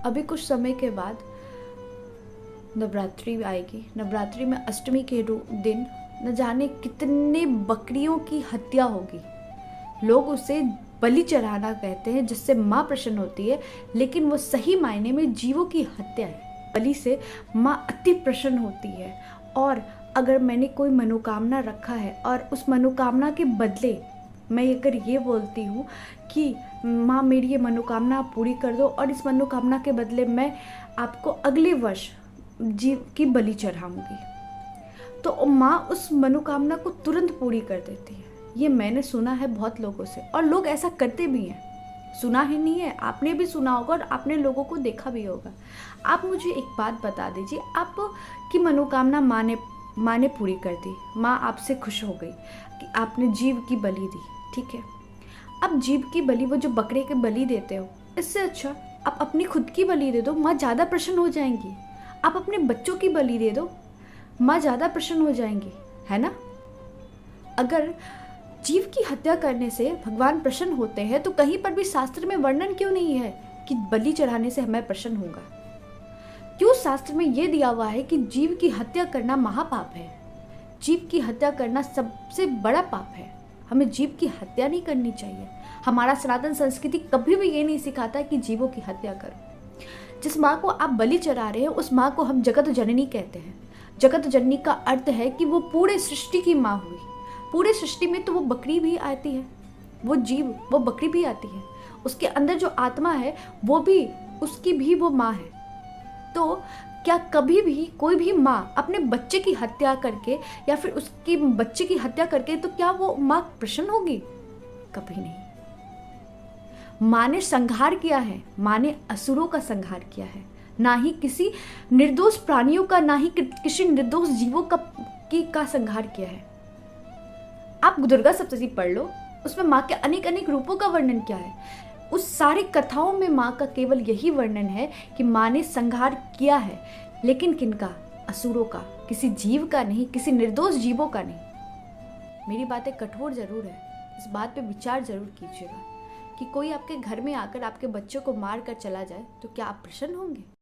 अभी कुछ समय के बाद नवरात्रि आएगी। नवरात्रि में अष्टमी के दिन न जाने कितने बकरियों की हत्या होगी। लोग उसे बलि चढ़ाना कहते हैं, जिससे माँ प्रसन्न होती है, लेकिन वो सही मायने में जीवों की हत्या है। बलि से माँ अति प्रसन्न होती है। और अगर मैंने कोई मनोकामना रखा है और उस मनोकामना के बदले मैं अगर ये बोलती हूँ कि माँ मेरी ये मनोकामना पूरी कर दो, और इस मनोकामना के बदले मैं आपको अगले वर्ष जीव की बलि चढ़ाऊंगी, तो माँ उस मनोकामना को तुरंत पूरी कर देती है। ये मैंने सुना है बहुत लोगों से, और लोग ऐसा करते भी हैं। सुना ही नहीं है, आपने भी सुना होगा और आपने लोगों को देखा भी होगा। आप मुझे एक बात बता दीजिए, आप की मनोकामना माँ ने पूरी कर दी, माँ आपसे खुश हो गई कि आपने जीव की बलि दी, ठीक है। अब जीव की बलि, वो जो बकरे के बलि देते हो, इससे अच्छा आप अपनी खुद की बलि दे दो, माँ ज़्यादा प्रसन्न हो जाएंगी। आप अपने बच्चों की बलि दे दो, माँ ज़्यादा प्रसन्न हो जाएंगी, है ना। अगर जीव की हत्या करने से भगवान प्रसन्न होते हैं, तो कहीं पर भी शास्त्र में वर्णन क्यों नहीं है कि बलि चढ़ाने से मैं प्रसन्न होगा? क्यों शास्त्र में यह दिया हुआ है कि जीव की हत्या करना महापाप है? जीव की हत्या करना सबसे बड़ा पाप है। हमें जीव की हत्या नहीं करनी चाहिए। हमारा सनातन संस्कृति कभी भी ये नहीं सिखाता कि जीवों की हत्या करो। जिस माँ को आप बलि चढ़ा रहे हैं, उस माँ को हम जगत जननी कहते हैं। जगत जननी का अर्थ है कि वो पूरे सृष्टि की माँ हुई। पूरे सृष्टि में तो वो बकरी भी आती है, वो जीव, वो बकरी भी आती है। उसके अंदर जो आत्मा है, वो भी, उसकी भी वो माँ है। तो क्या कभी भी कोई भी माँ अपने बच्चे की हत्या करके या फिर उसकी बच्चे की हत्या करके, तो क्या वो माँ प्रसन्न होगी? कभी नहीं। माँ ने संहार किया है, माँ ने असुरों का संहार किया है, ना ही किसी निर्दोष प्राणियों का, ना ही किसी निर्दोष जीवों का संहार किया है। आप दुर्गा सप्तशती पढ़ लो, उसमें माँ के अनेक अनेक रूपों का वर्णन क्या है। उस सारी कथाओं में माँ का केवल यही वर्णन है कि माँ ने संहार किया है, लेकिन किनका? असुरों का, किसी जीव का नहीं, किसी निर्दोष जीवों का नहीं। मेरी बातें कठोर जरूर है, इस बात पे विचार जरूर कीजिएगा कि कोई आपके घर में आकर आपके बच्चों को मार कर चला जाए, तो क्या आप प्रसन्न होंगे?